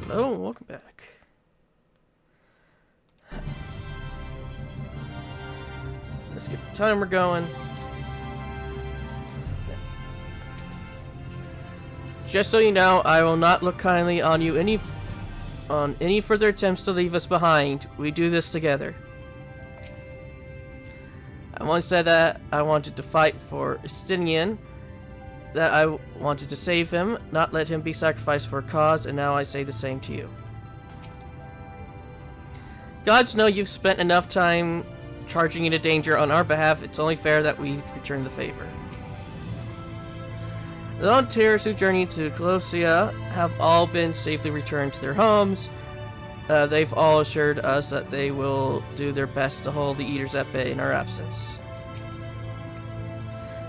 Hello, welcome back. Let's get the timer going. Just so you know, I will not look kindly on you on any further attempts to leave us behind. We do this together. I once said that I wanted to fight for Estinian, that I wanted to save him, not let him be sacrificed for a cause, and now I say the same to you. Gods know you've spent enough time charging into danger on our behalf. It's only fair that we return the favor. The volunteers who journeyed to Colossia have all been safely returned to their homes. They've all assured us that they will do their best to hold the Eaters at bay in our absence.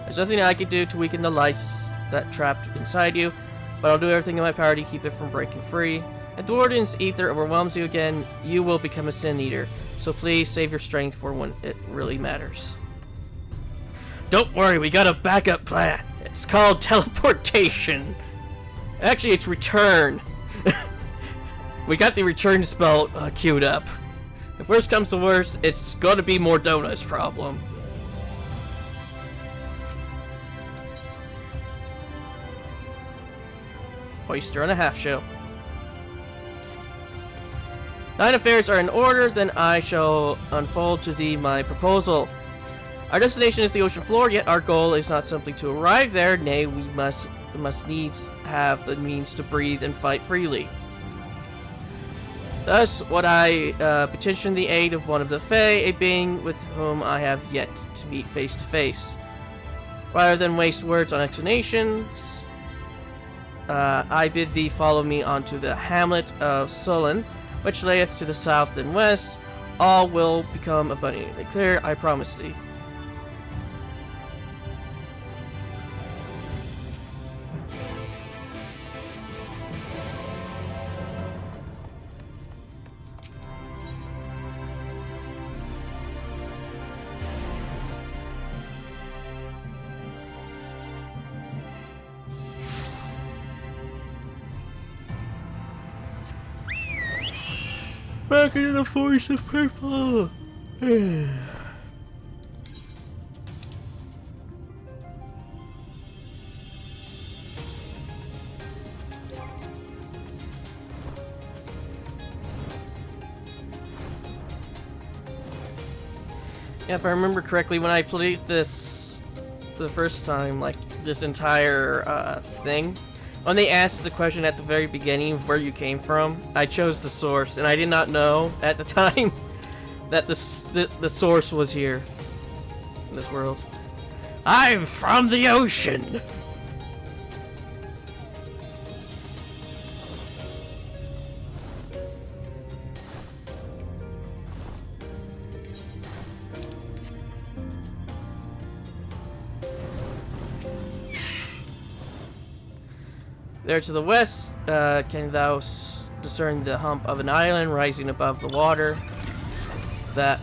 There's nothing I can do to weaken the lice that trapped inside you, but I'll do everything in my power to keep it from breaking free. If the Warden's ether overwhelms you again, you will become a Sin Eater, so please save your strength for when it really matters. Don't worry, we got a backup plan. It's called teleportation. Actually, it's return. We got the return spell queued up. If worst comes to worst, it's gonna be Mordona's problem. Oyster on a half shell. Thine affairs are in order, then I shall unfold to thee my proposal. Our destination is the ocean floor, yet our goal is not simply to arrive there, nay, we must needs have the means to breathe and fight freely. Thus, would I petition the aid of one of the Fae, a being with whom I have yet to meet face to face. Rather than waste words on explanations, I bid thee follow me onto the hamlet of Sullen, which layeth to the south and west. All will become abundantly clear, I promise thee. Back into the forest of purple. Yeah, if I remember correctly, when I played this the first time, like this entire thing, when they asked the question at the very beginning of where you came from, I chose the source, and I did not know at the time that the source was here in this world. I'm from the ocean. There to the west, can thou discern the hump of an island rising above the water? That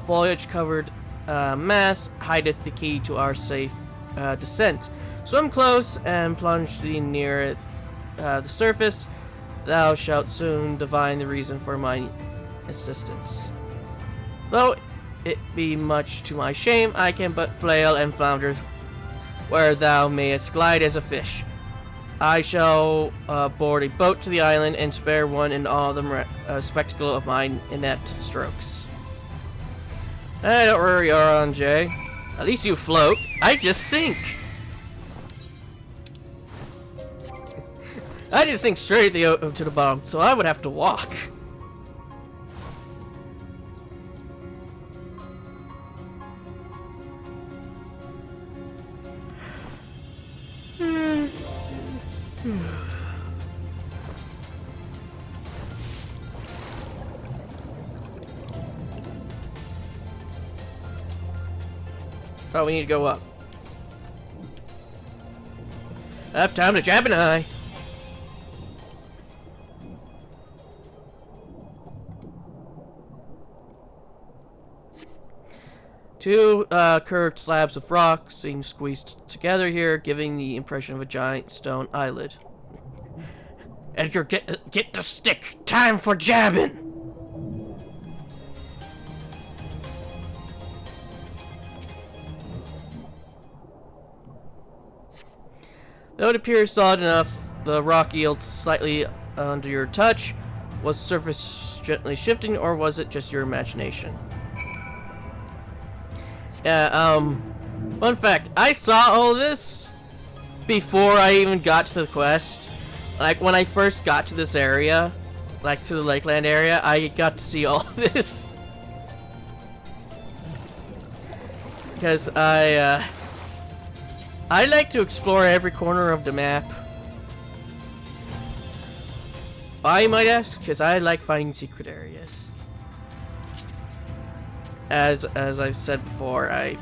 foliage-covered mass hideth the key to our safe descent. Swim close and plunge thee near the surface. Thou shalt soon divine the reason for my assistance. Though it be much to my shame, I can but flail and flounder where thou mayest glide as a fish. I shall board a boat to the island and spare one in all the spectacle of my inept strokes. Don't worry, RNJ. At least you float. I just sink. I just sink straight to the bottom, so I would have to walk. Oh, we need to go up. Up, time to jab an eye. Two curved slabs of rock seem squeezed together here, giving the impression of a giant stone eyelid. Edgar, get the stick. Time for jabbing. Though it appears solid enough, the rock yields slightly under your touch. Was the surface gently shifting, or was it just your imagination? Fun fact, I saw all this before I even got to the quest. Like, when I first got to this area, like to the Lakeland area, I got to see all this. Because I like to explore every corner of the map. Why, you might ask? Because I like finding secret areas. As I've said before, I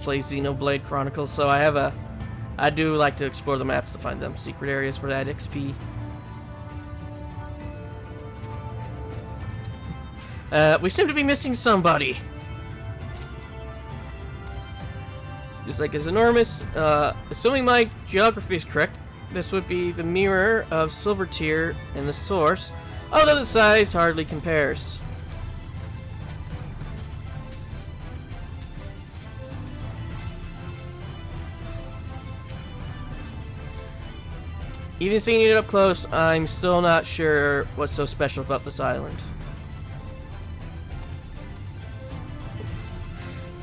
play Xenoblade Chronicles, so I do like to explore the maps to find them secret areas for that XP. We seem to be missing somebody. This lake is enormous. Assuming my geography is correct, this would be the mirror of Silver Tier in the source, although the size hardly compares. Even seeing it up close, I'm still not sure what's so special about this island.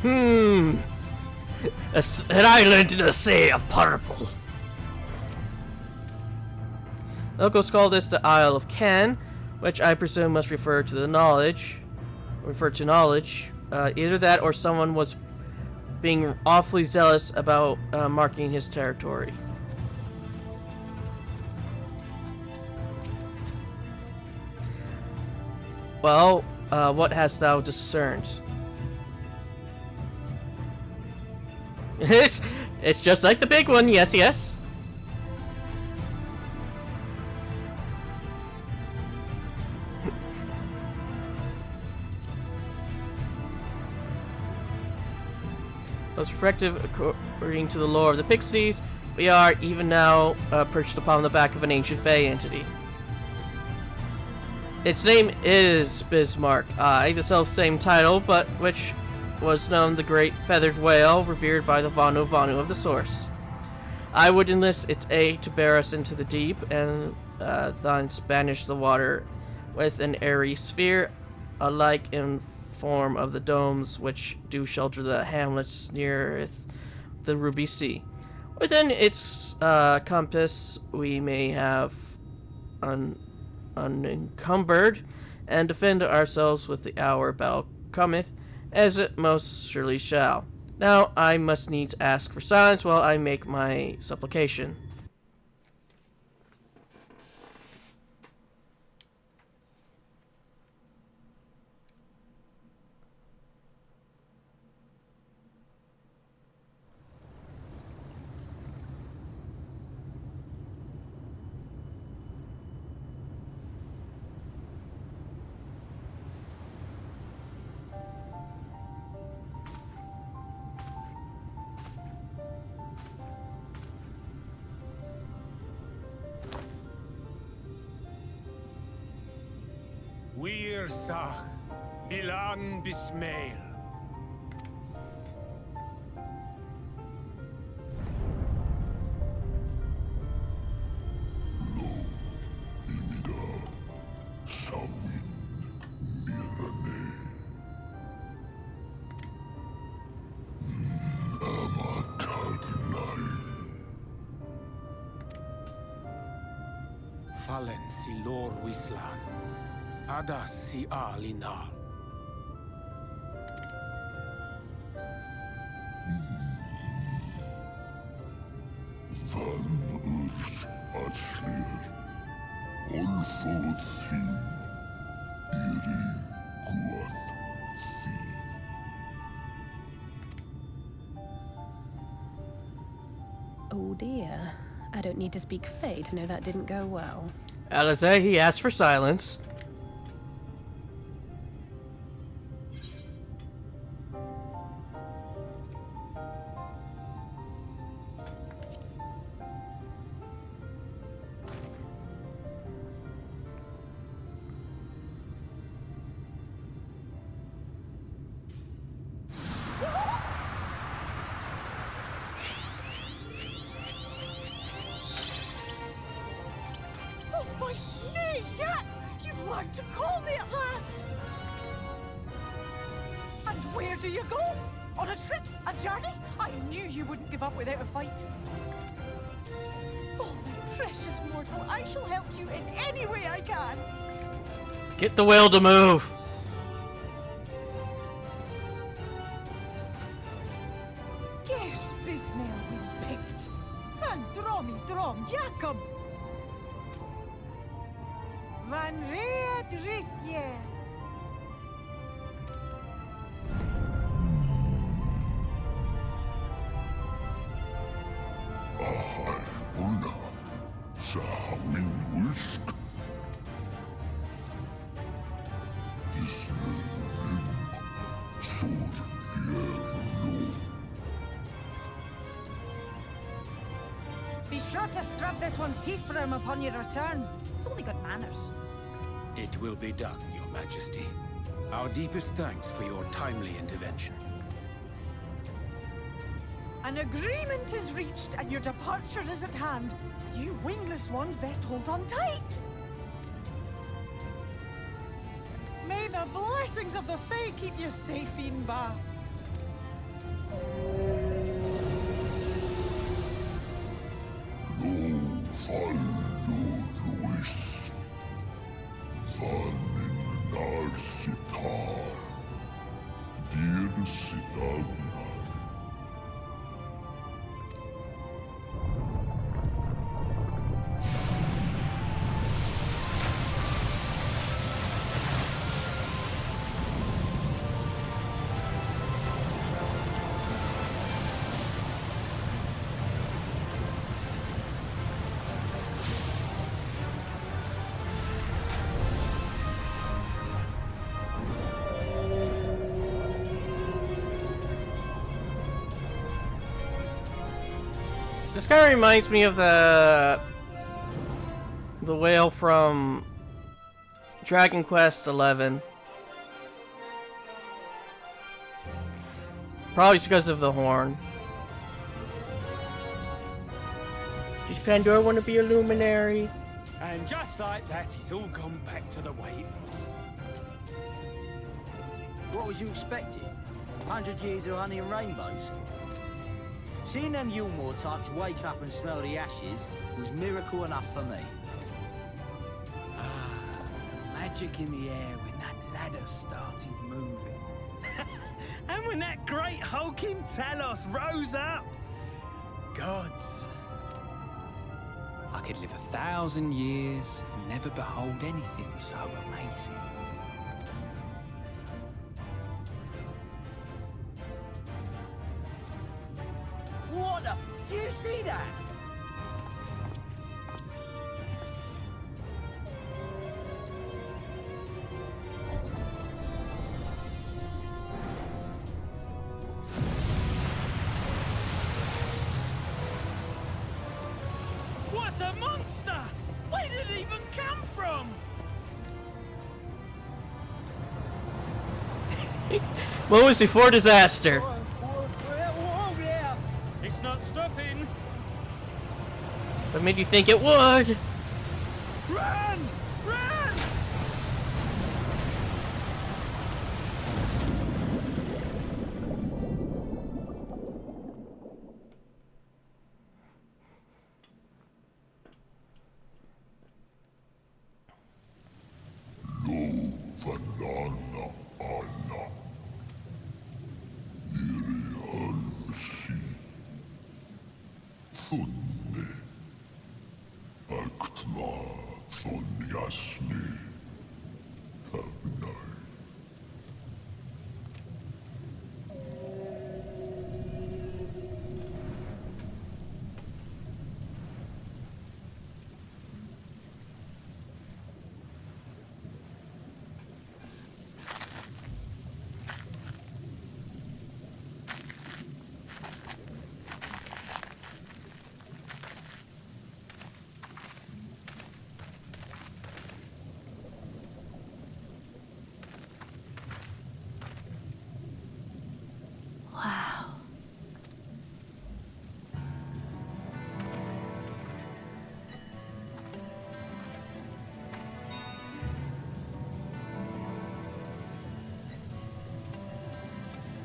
An island in a sea of purple. Locals call this the Isle of Can, which I presume must refer to knowledge. Either that or someone was being awfully zealous about marking his territory. Well, what hast thou discerned? It's just like the big one, yes, yes. Perspective, according to the lore of the Pixies, we are even now perched upon the back of an ancient Fey entity. Its name is Bismarck, the self-same title, but which was known the great feathered whale revered by the Vanu Vanu of the source. I would enlist its aid to bear us into the deep, and thence banish the water with an airy sphere, alike in form of the domes which do shelter the hamlets neareth the Ruby Sea. Within its compass we may have unencumbered, and defend ourselves with the hour battle cometh, as it most surely shall. Now I must needs ask for silence while I make my supplication. Wir Sach, Ilan Bismail. Fallen si Lord Wislan. Ada si Alinal. Van Urs Atslir, Olfod Thim, Iri Guath Thi. Oh dear. I don't need to speak Fey to know that didn't go well. Alize, he asked for silence. my snake, Yak! You've learned to call me at last! And where do you go? On a trip? A journey? I knew you wouldn't give up without a fight. Oh, my precious mortal, I shall help you in any way I can. Get the whale to move. Guess Bismail we picked. Van Dromi Drom Jacob. Van Reed Rithje. Una, Sahawin Wisk. Isnerim, Sur Yerno. Be sure to scrub this one's teeth for him upon your return. It's only good manners. It will be done, Your Majesty. Our deepest thanks for your timely intervention. An agreement is reached and your departure is at hand. You wingless ones best hold on tight. May the blessings of the Fae keep you safe, Inba. Lo fallo Luis. Vanin Narsitar. Dir Sidagnai. This guy reminds me of the whale from Dragon Quest XI. Probably because of the horn. Does Pandora want to be a luminary? And just like that, it's all gone back to the way it was. What was you expecting? 100 years of honey and rainbows? Seeing them Yulmore types wake up and smell the ashes was miracle enough for me. Ah, the magic in the air when that ladder started moving. And when that great hulking Talos rose up. Gods. I could live 1,000 years and never behold anything so amazing. What the? Do you see that? What a monster! Where did it even come from? What was before disaster? Whoa, yeah! It's not stopping. What made you think it would? Run! Run! Lo Vanana Anna. Iri Halsi. Funne. Aktma von Jasni. Fagnai.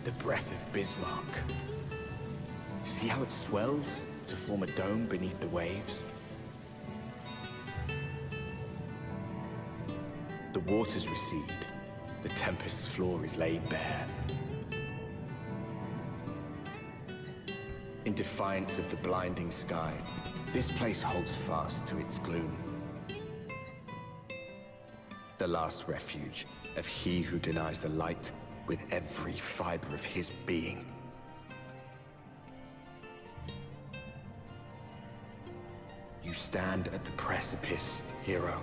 The breath of Bismarck. See how it swells to form a dome beneath the waves? The waters recede. The tempest's floor is laid bare. In defiance of the blinding sky, this place holds fast to its gloom. The last refuge of he who denies the light with every fiber of his being. You stand at the precipice, hero.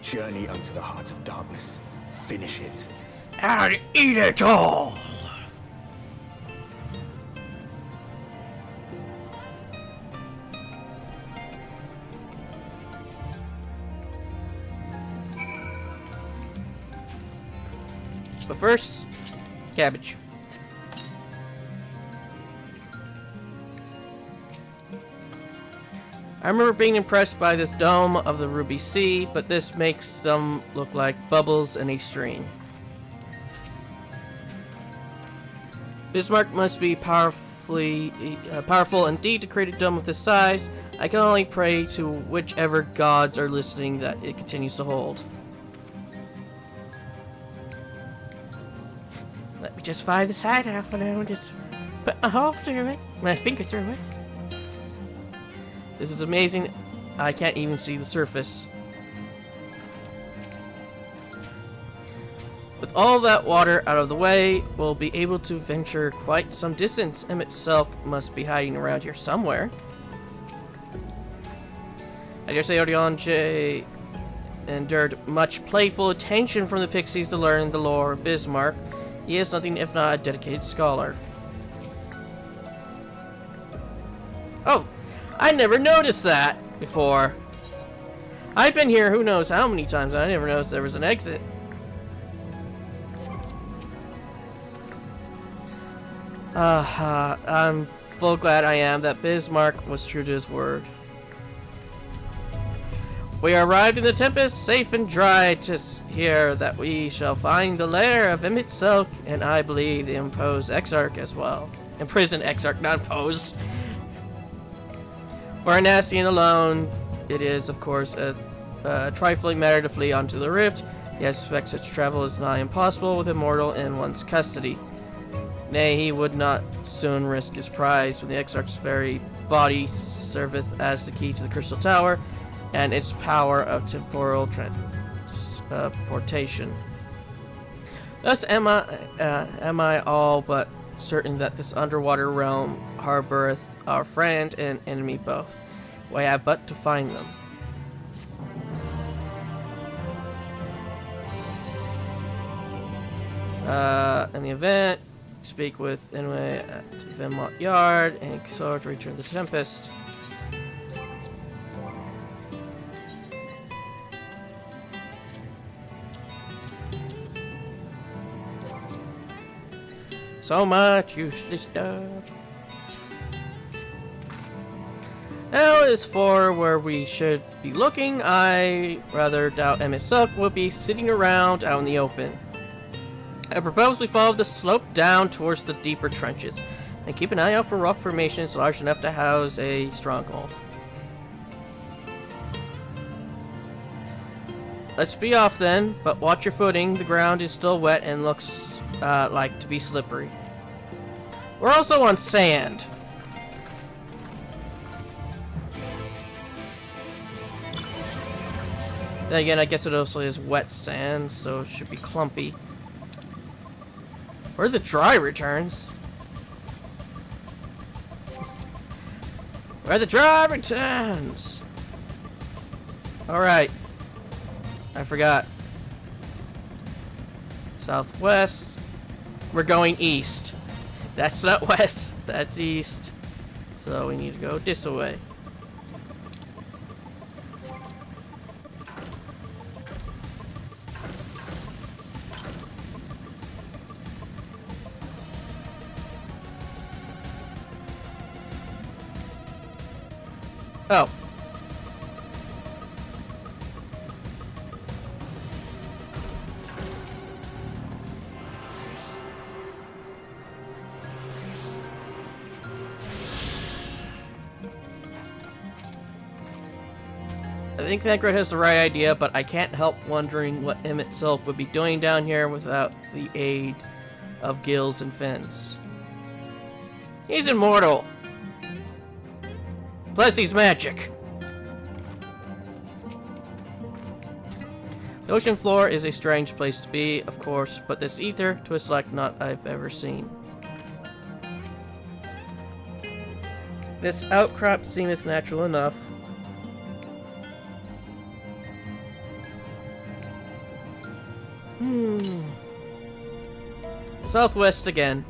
Journey unto the heart of darkness. Finish it. And eat it all! But first, cabbage. I remember being impressed by this dome of the Ruby Sea, but this makes them look like bubbles in a stream. Bismarck must be powerful indeed to create a dome of this size. I can only pray to whichever gods are listening that it continues to hold. Let me just find the side half and I'll just put a hole through it. My finger through it. This is amazing. I can't even see the surface. With all that water out of the way, we'll be able to venture quite some distance. Emmett Selk must be hiding around here somewhere. I dare say Odeon J endured much playful attention from the Pixies to learn the lore of Bismarck. He is nothing if not a dedicated scholar. Oh, I never noticed that before. I've been here who knows how many times and I never noticed there was an exit. I'm full glad I am that Bismarck was true to his word. We arrived in the Tempest, safe and dry. 'Tis here that we shall find the lair of Emmett Selk, and I believe the imposed Exarch as well. Imprisoned Exarch, not imposed. For a Nastian alone, it is, of course, a trifling matter to flee onto the rift. Yet I suspect such travel is nigh impossible with a mortal in one's custody. Nay, he would not soon risk his prize when the Exarch's very body serveth as the key to the Crystal Tower and its power of temporal transportation. Thus am I all but certain that this underwater realm harboreth our friend and enemy both. We have but to find them. In the event, speak with Inouye at Vemont Yard and Kisor to return the Tempest. So much useless stuff. Now as for where we should be looking, I rather doubt Emmett Selk will be sitting around out in the open. I propose we follow the slope down towards the deeper trenches and keep an eye out for rock formations large enough to house a stronghold. Let's be off then, but watch your footing. The ground is still wet and looks like to be slippery. We're also on sand. Then again, I guess it also is wet sand, so it should be clumpy. Where are the dry returns? Where are the dry returns? Alright. I forgot. Southwest. We're going east. That's not west, that's east. So we need to go this way. Oh. think Thancred has the right idea, but I can't help wondering what Emmett Silk would be doing down here without the aid of gills and fins. He's immortal. Plus he's magic. The ocean floor is a strange place to be, of course, but this ether twists like not I've ever seen. This outcrop seemeth natural enough. Southwest again.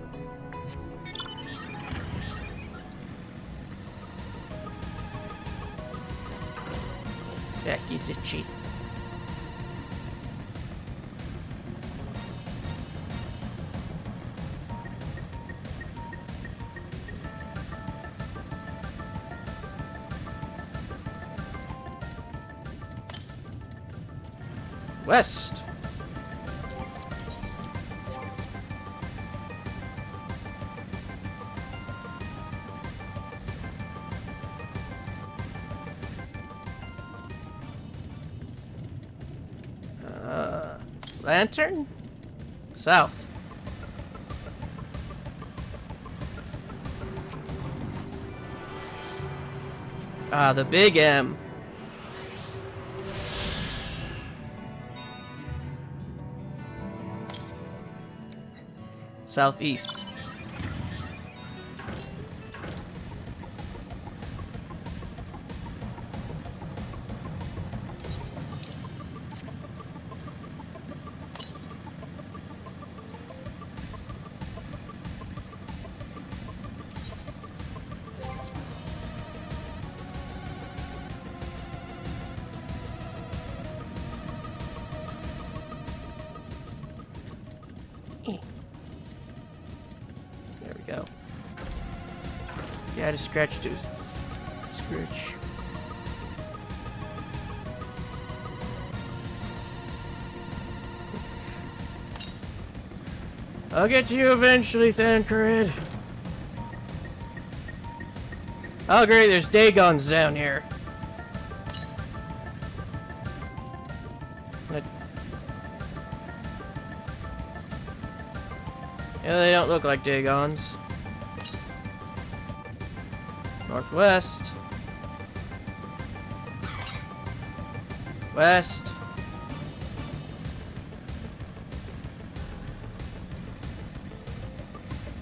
Back is itchy. West. Lantern? South. Ah, the big M. Southeast. There we go. Yeah, just scratch too. Scratch. I'll get to you eventually, Thancred. Oh great, there's Dagons down here. Yeah, they don't look like Dagons. Northwest. West.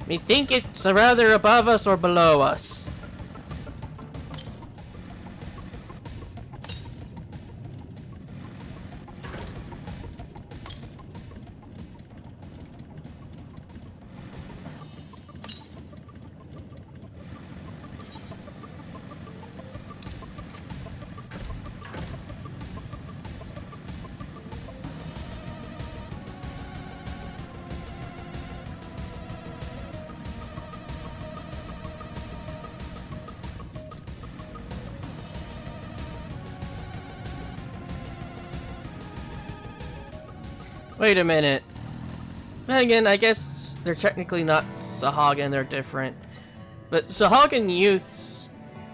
Me think it's rather above us or below us. Wait a minute. Then again, I guess they're technically not Sahagin, they're different. But Sahagin youths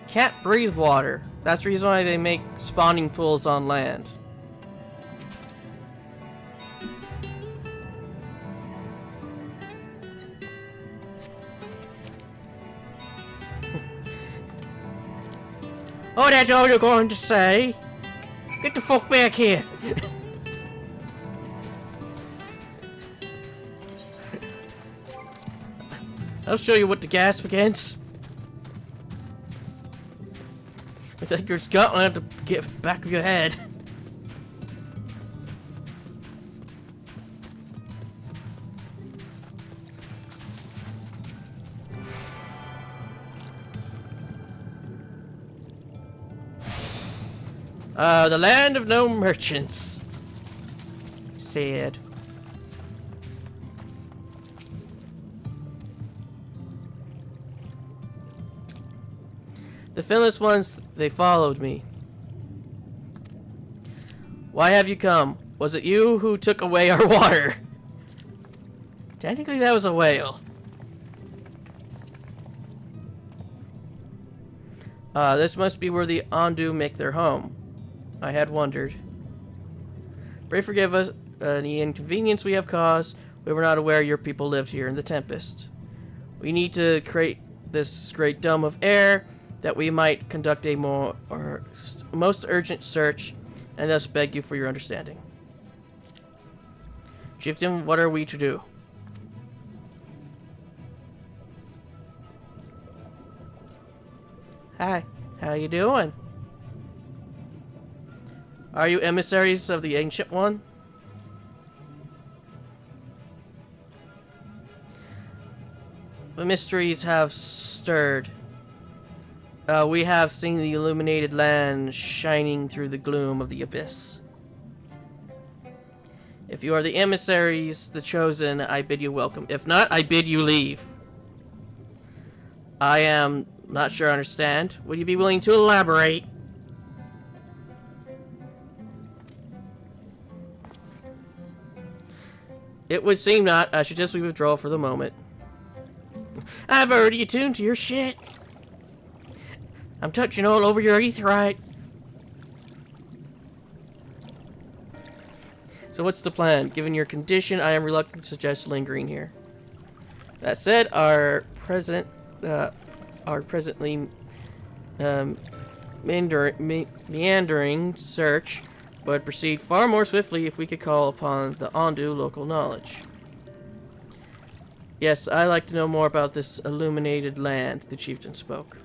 can't breathe water. That's the reason why they make spawning pools on land. Oh, that's all you're going to say? Get the fuck back here! I'll show you what to gasp against. I think your gauntlet to get back of your head. The land of no merchants. Sad. The finless ones, they followed me. Why have you come? Was it you who took away our water? Technically that was a whale. This must be where the Ondu make their home. I had wondered. Pray forgive us any inconvenience we have caused. We were not aware your people lived here in the Tempest. We need to create this great dome of air that we might conduct a most urgent search, and thus beg you for your understanding. Chieftain, what are we to do? Hi, how you doing? Are you emissaries of the Ancient One? The mysteries have stirred. We have seen the illuminated land shining through the gloom of the abyss. If you are the emissaries, the chosen, I bid you welcome. If not, I bid you leave. I am not sure I understand. Would you be willing to elaborate? It would seem not. I suggest we withdraw for the moment. I've already attuned to your shit. I'm touching all over your aetherite. So what's the plan? Given your condition, I am reluctant to suggest lingering here. That said, our presently meandering search would proceed far more swiftly if we could call upon the Ondu local knowledge. Yes, I'd like to know more about this illuminated land, the chieftain spoke.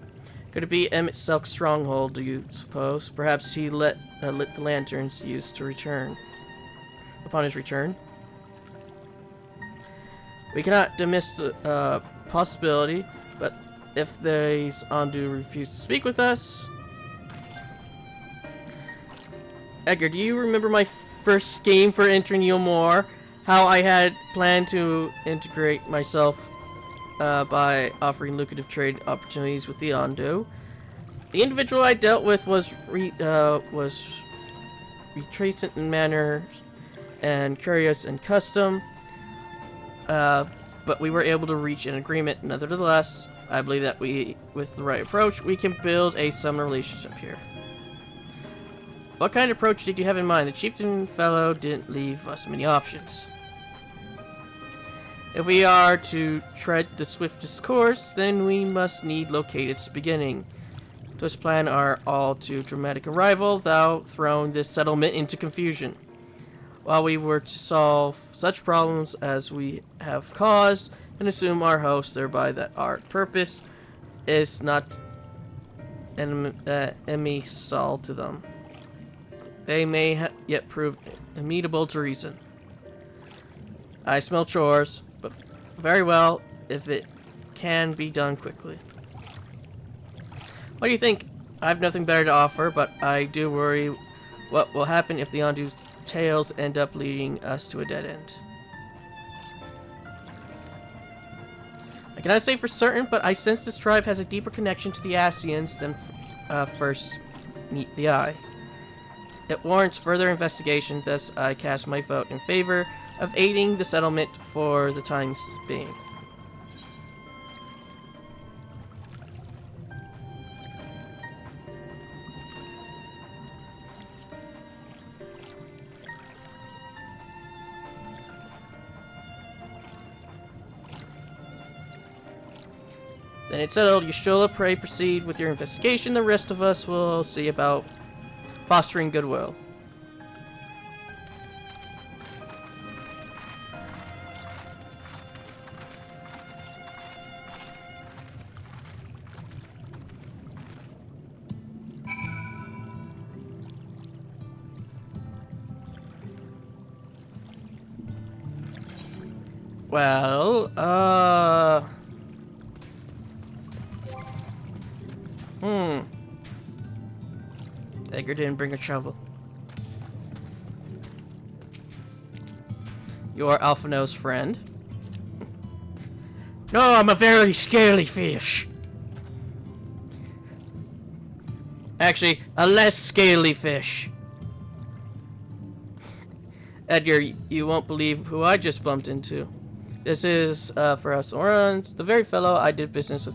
Could it be Emmett Selk's stronghold, do you suppose? Perhaps he lit the lanterns used to return. Upon his return? We cannot dismiss the possibility, but if these Ondu refuse to speak with us... Edgar, do you remember my first scheme for entering Yulmore? How I had planned to integrate myself by offering lucrative trade opportunities with the Ondu. The individual I dealt with was retracent in manners and curious in custom, but we were able to reach an agreement. Nevertheless, I believe that with the right approach, we can build a summer relationship here. What kind of approach did you have in mind? The chieftain fellow didn't leave us many options. If we are to tread the swiftest course, then we must need locate its beginning. To plan our all too dramatic arrival, thou throwing this settlement into confusion. While we were to solve such problems as we have caused, and assume our host thereby that our purpose is not emisal to them. They may yet prove amenable to reason. I smell chores, but very well if it can be done quickly. What do you think? I have nothing better to offer, but I do worry what will happen if the Ondu's tales end up leading us to a dead end. I cannot say for certain, but I sense this tribe has a deeper connection to the Asians than first meet the eye. It warrants further investigation, thus I cast my vote in favor of aiding the settlement for the time being. Then it's settled. Yashola, pray proceed with your investigation. The rest of us will see about fostering goodwill. Well, Edgar didn't bring a shovel. You are Alphino's friend? No, I'm a very scaly fish. Actually, a less scaly fish. Edgar, you won't believe who I just bumped into. This is, for us Orans, the very fellow I did business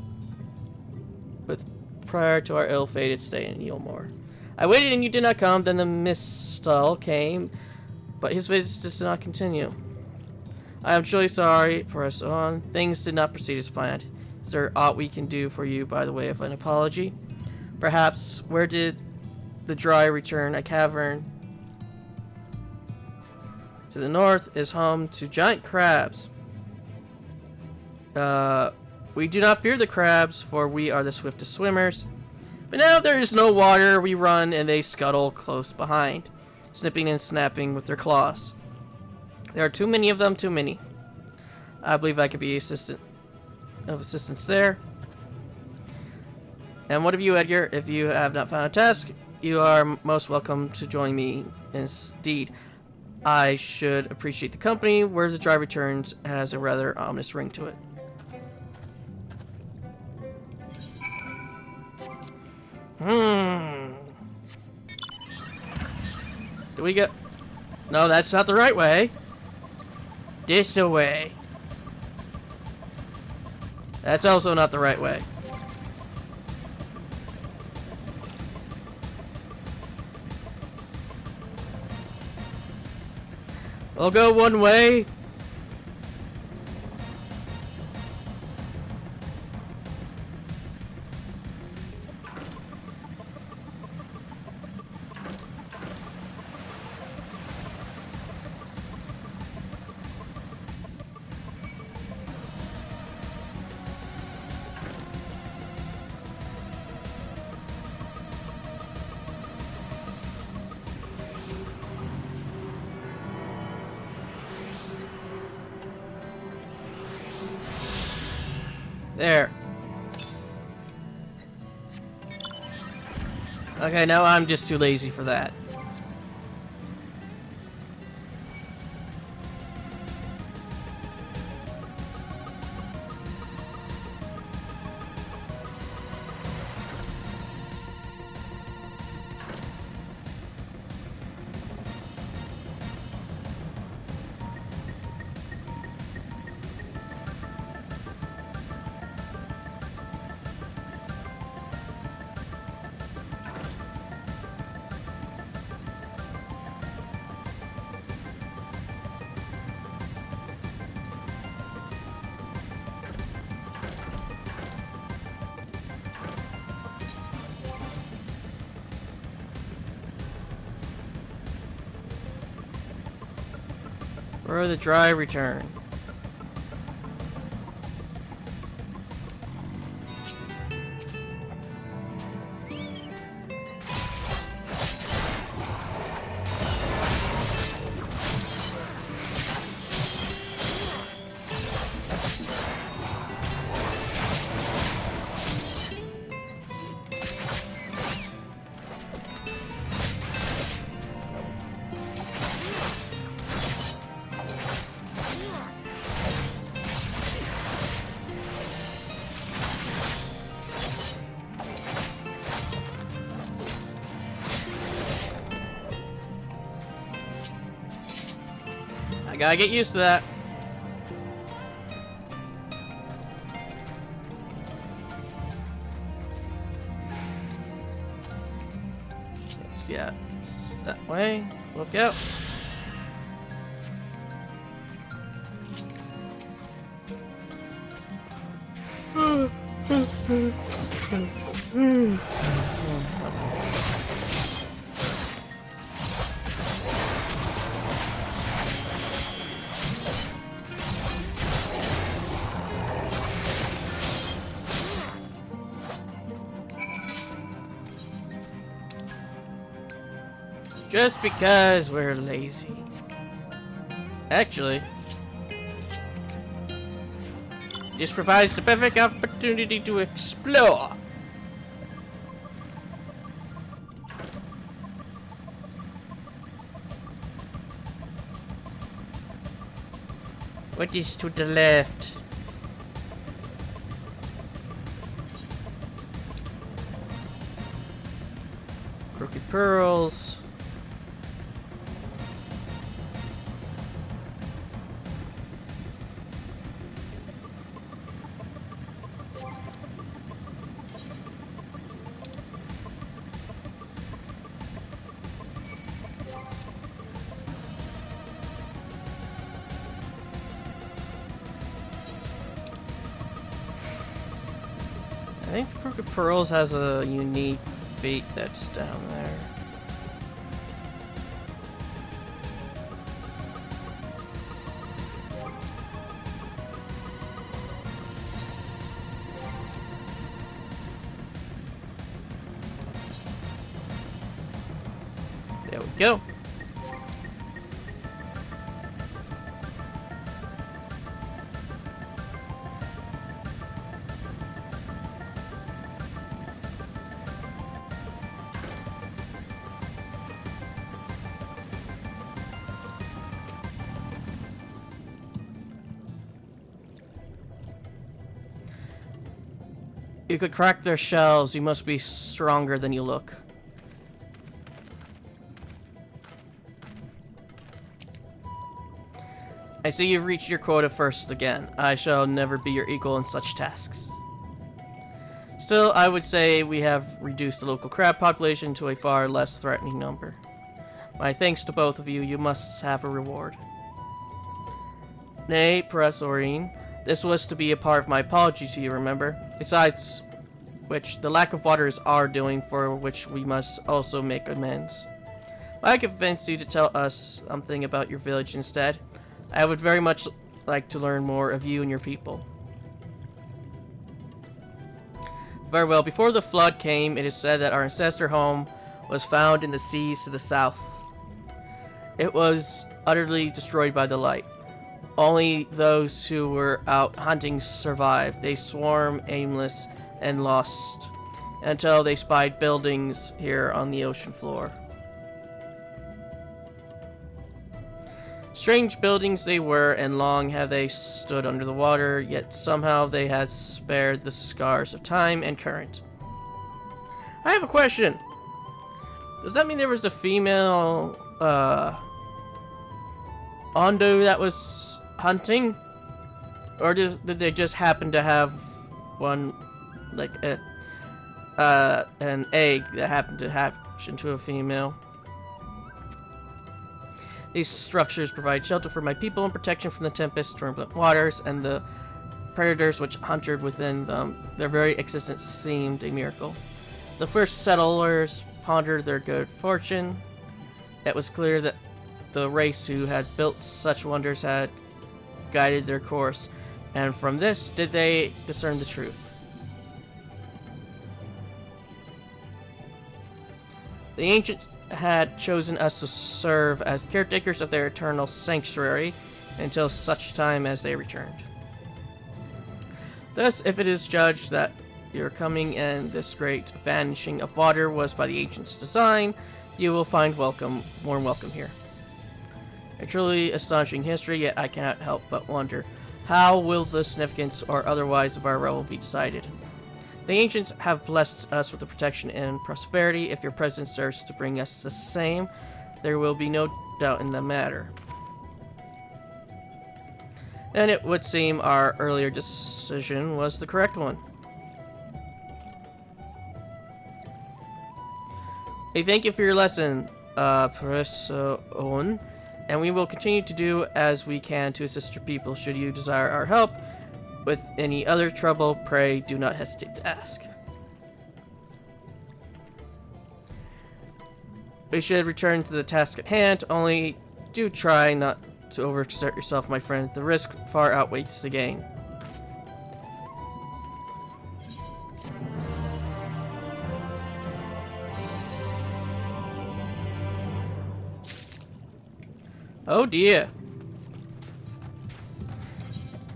with prior to our ill-fated stay in Yulmore. I waited and you did not come. Then the Mistal came, but his visits did not continue. I am truly sorry. Press on. Things did not proceed as planned. Is there aught we can do for you by the way of an apology? Perhaps, where did the dry return? A cavern to the north is home to giant crabs. We do not fear the crabs, for we are the swiftest swimmers. But now there is no water, we run and they scuttle close behind, snipping and snapping with their claws. There are too many of them, too many. I believe I could be of assistance there. And what of you, Edgar? If you have not found a task, you are most welcome to join me. Indeed, I should appreciate the company. Where the dry returns has a rather ominous ring to it. Do we go? No, that's not the right way. This way. That's also not the right way. We'll go one way. There. Okay, now I'm just too lazy for that. Where the dry return? I gotta get used to that. Yeah, it's that way. Look out. Just because we're lazy. Actually, this provides the perfect opportunity to explore. What is to the left? Crooked pearls. think the Crooked Pearls has a unique feat that's down there. There we go. You could crack their shells. You must be stronger than you look. I see you've reached your quota first again. I shall never be your equal in such tasks. Still, I would say we have reduced the local crab population to a far less threatening number. My thanks to both of you. You must have a reward. Nay, Professorine. This was to be a part of my apology to you, remember? Besides which, the lack of water is our doing, for which we must also make amends. I convinced you to tell us something about your village instead. I would very much like to learn more of you and your people. Very well, before the flood came, it is said that our ancestor home was found in the seas to the south. It was utterly destroyed by the light. Only those who were out hunting survived. They swarmed aimless and lost until they spied buildings here on the ocean floor. Strange buildings they were, and long have they stood under the water, yet somehow they had spared the scars of time and current. I have a question. Does that mean there was a female, Ondo that was hunting? Or did they just happen to have one, like, an egg that happened to hatch into a female? These structures provide shelter for my people and protection from the tempest, turbulent waters, and the predators which hunted within them. Their very existence seemed a miracle. The first settlers pondered their good fortune. It was clear that the race who had built such wonders had guided their course, and from this did they discern the truth. The ancients had chosen us to serve as caretakers of their eternal sanctuary until such time as they returned. Thus, if it is judged that your coming and this great vanishing of water was by the ancients' design, you will find warm welcome here. A truly astonishing history, yet I cannot help but wonder, how will the significance or otherwise of our revel be decided? The ancients have blessed us with the protection and prosperity. If your presence serves to bring us the same, there will be no doubt in the matter. And it would seem our earlier decision was the correct one. We thank you for your lesson, Professor Owen, and we will continue to do as we can to assist your people. Should you desire our help with any other trouble, pray do not hesitate to ask. We should return to the task at hand, only do try not to overexert yourself, my friend. The risk far outweighs the gain. Oh dear.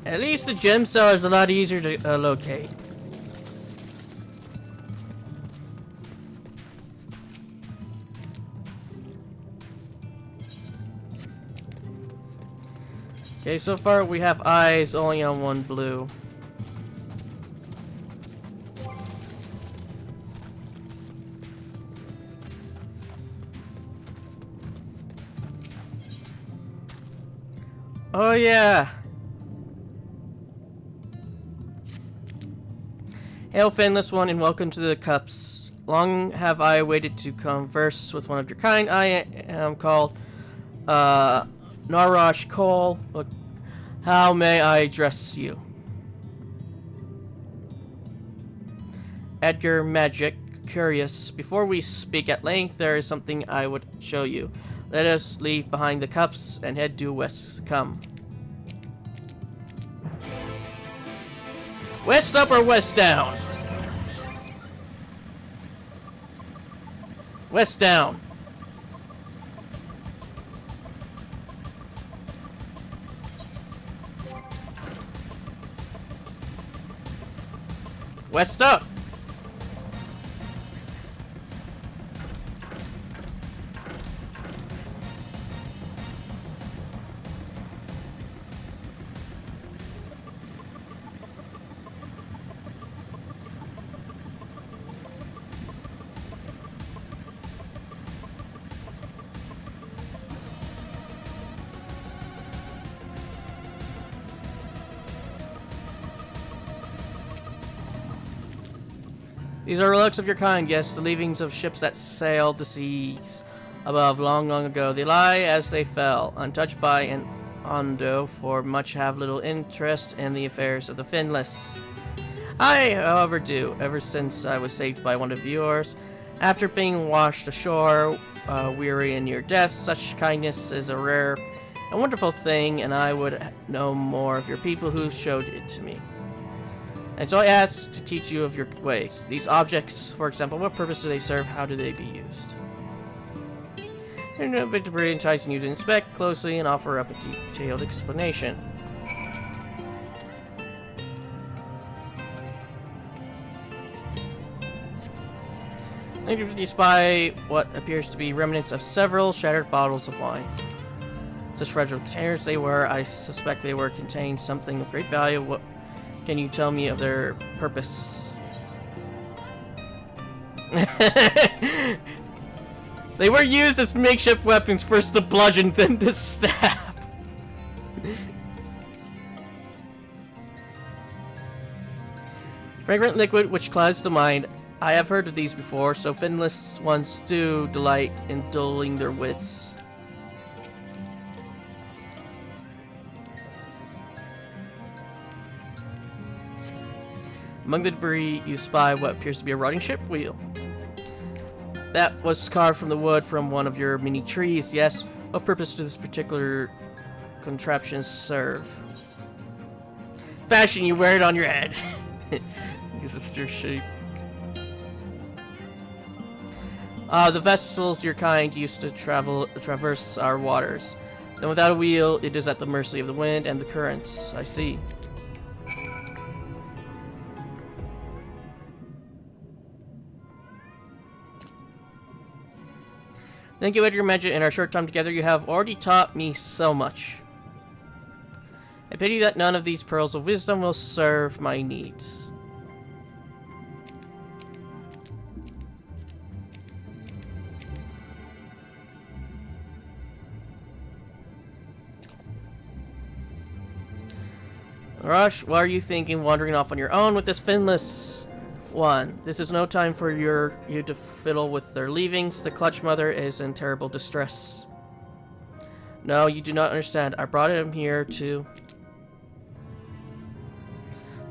At least the gem cell is a lot easier to locate. Okay, so far we have eyes only on one blue. Oh yeah. Hail, Fanless One, and welcome to the Cups. Long have I waited to converse with one of your kind. I am called Narash Cole. How may I address you? Edgar Magic, curious. Before we speak at length, there is something I would show you. Let us leave behind the cups and head due west. Come. West up or west down? West down. West up. These are relics of your kind, yes, the leavings of ships that sailed the seas above long, long ago. They lie as they fell, untouched by an Ondo, for much have little interest in the affairs of the finless. I, however, do, ever since I was saved by one of yours. After being washed ashore, weary and near death, such kindness is a rare and wonderful thing, and I would know more of your people who showed it to me. And so I asked to teach you of your ways. These objects, for example, what purpose do they serve? How do they be used? And a bit debris enticing you to inspect closely and offer up a detailed explanation. You spy what appears to be remnants of several shattered bottles of wine. Such fragile containers they were, I suspect they were contained something of great value. What can you tell me of their purpose? They were used as makeshift weapons, first to bludgeon, then to stab. Fragrant liquid which clouds the mind. I have heard of these before, so finless ones do delight in dulling their wits. Among the debris, you spy what appears to be a rotting ship wheel. That was carved from the wood from one of your many trees, yes. What purpose does this particular contraption serve? Fashion, you wear it on your head. Because it's your shape. The vessels your kind used to traverse our waters. Then without a wheel, it is at the mercy of the wind and the currents. I see. Thank you, Edgar Magic. In our short time together, you have already taught me so much. I pity that none of these pearls of wisdom will serve my needs. Rush, what are you thinking wandering off on your own with this finless one? This is no time for you to fiddle with their leavings. The clutch mother is in terrible distress. No, you do not understand. I brought him here to...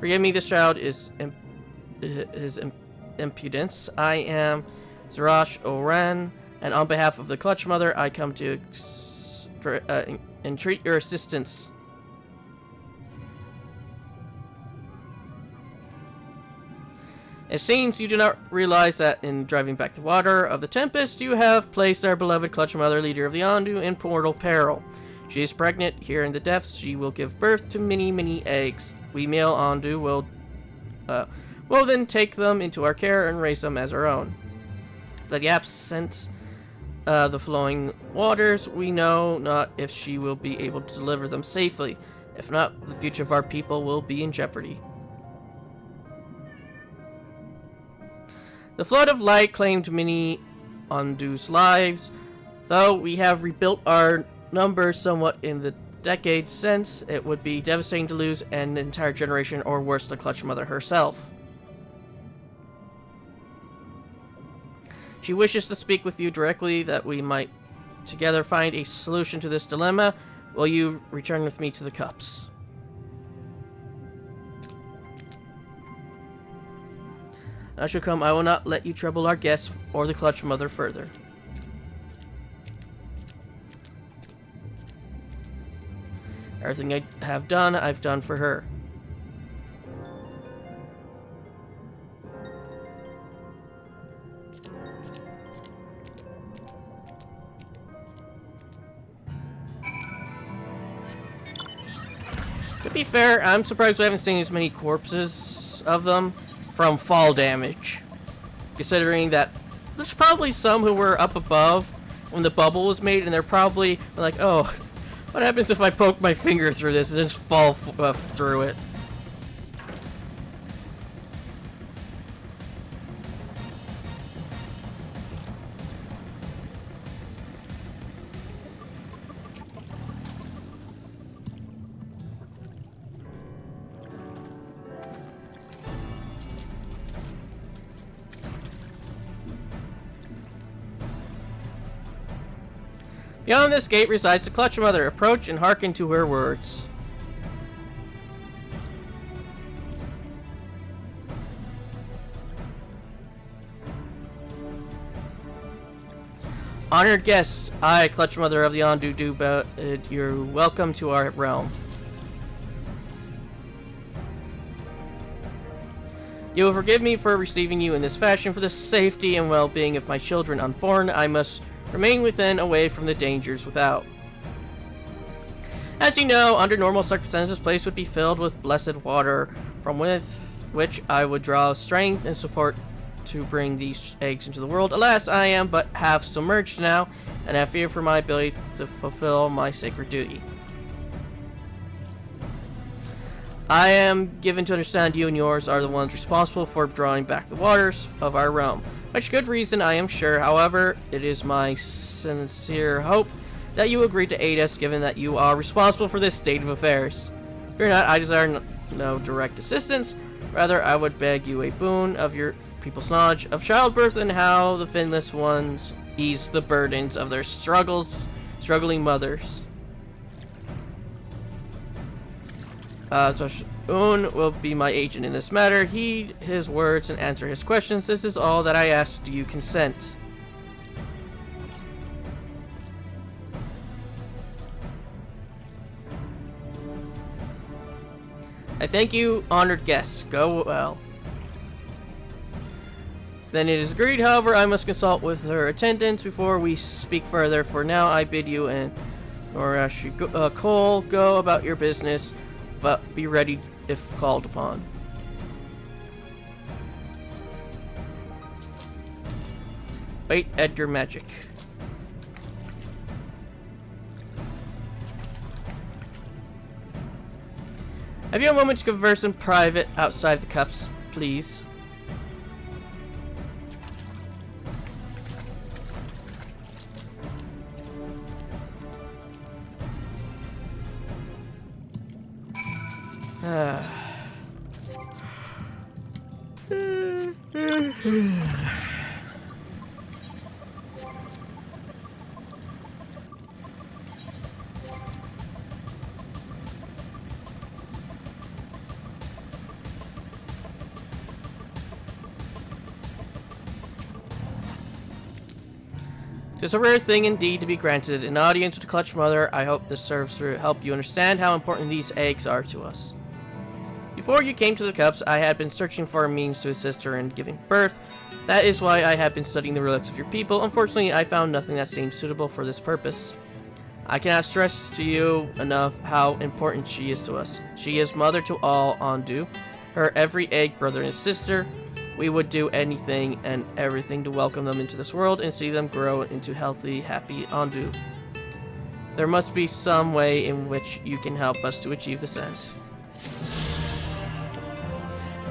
Forgive me, this child is his impudence. I am Zarash Oran, and on behalf of the clutch mother, I come to entreat your assistance. It seems you do not realize that in driving back the water of the Tempest, you have placed our beloved clutch mother, leader of the Ondu, in mortal peril. She is pregnant. Here in the depths, she will give birth to many, many eggs. We male Ondu will then take them into our care and raise them as our own. But the absence the flowing waters, we know not if she will be able to deliver them safely. If not, the future of our people will be in jeopardy. The flood of light claimed many Ondu's lives. Though we have rebuilt our numbers somewhat in the decades since, it would be devastating to lose an entire generation, or worse, the clutch mother herself. She wishes to speak with you directly that we might together find a solution to this dilemma. Will you return with me to the cups? I shall come. I will not let you trouble our guests or the Clutch Mother further. Everything I have done, I've done for her. To be fair, I'm surprised we haven't seen as many corpses of them from fall damage. Considering that there's probably some who were up above when the bubble was made, and they're probably like, oh, what happens if I poke my finger through this and just fall through it? Beyond this gate resides the Clutch Mother. Approach and hearken to her words. Honored guests, I, Clutch Mother of the Ondu, do you're welcome to our realm. You will forgive me for receiving you in this fashion. For the safety and well-being of my children unborn, I must remain within, away from the dangers without. As you know, under normal circumstances, this place would be filled with blessed water, from which I would draw strength and support to bring these eggs into the world. Alas, I am but half submerged now, and have fear for my ability to fulfill my sacred duty. I am given to understand you and yours are the ones responsible for drawing back the waters of our realm. Much good reason, I am sure. However, it is my sincere hope that you agree to aid us, given that you are responsible for this state of affairs. Fear not, I desire no direct assistance. Rather, I would beg you a boon of your people's knowledge of childbirth and how the finless ones ease the burdens of their struggling mothers. So Un will be my agent in this matter. Heed his words and answer his questions. This is all that I ask. Do you consent? I thank you, honored guests. Go well. Then it is agreed. However, I must consult with her attendants before we speak further. For now, I bid you and Norashi Cole go about your business, but be ready if called upon. Wait at your magic. Have you a moment to converse in private outside the cups, please? It's a rare thing indeed to be granted an audience with the Clutch Mother. I hope this serves to help you understand how important these eggs are to us. Before you came to the cups, I had been searching for a means to assist her in giving birth. That is why I had been studying the relics of your people. Unfortunately, I found nothing that seemed suitable for this purpose. I cannot stress to you enough how important she is to us. She is mother to all Ondu, her every egg brother and sister. We would do anything and everything to welcome them into this world and see them grow into healthy, happy Ondu. There must be some way in which you can help us to achieve this end.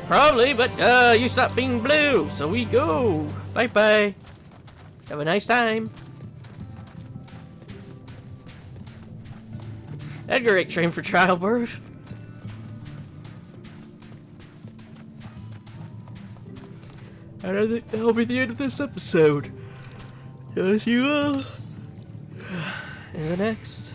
Probably, but you stop being blue, so we go. Bye-bye. Have a nice time. That'd be a great train for childbirth. And I think that'll be the end of this episode. I'll see you all in the next.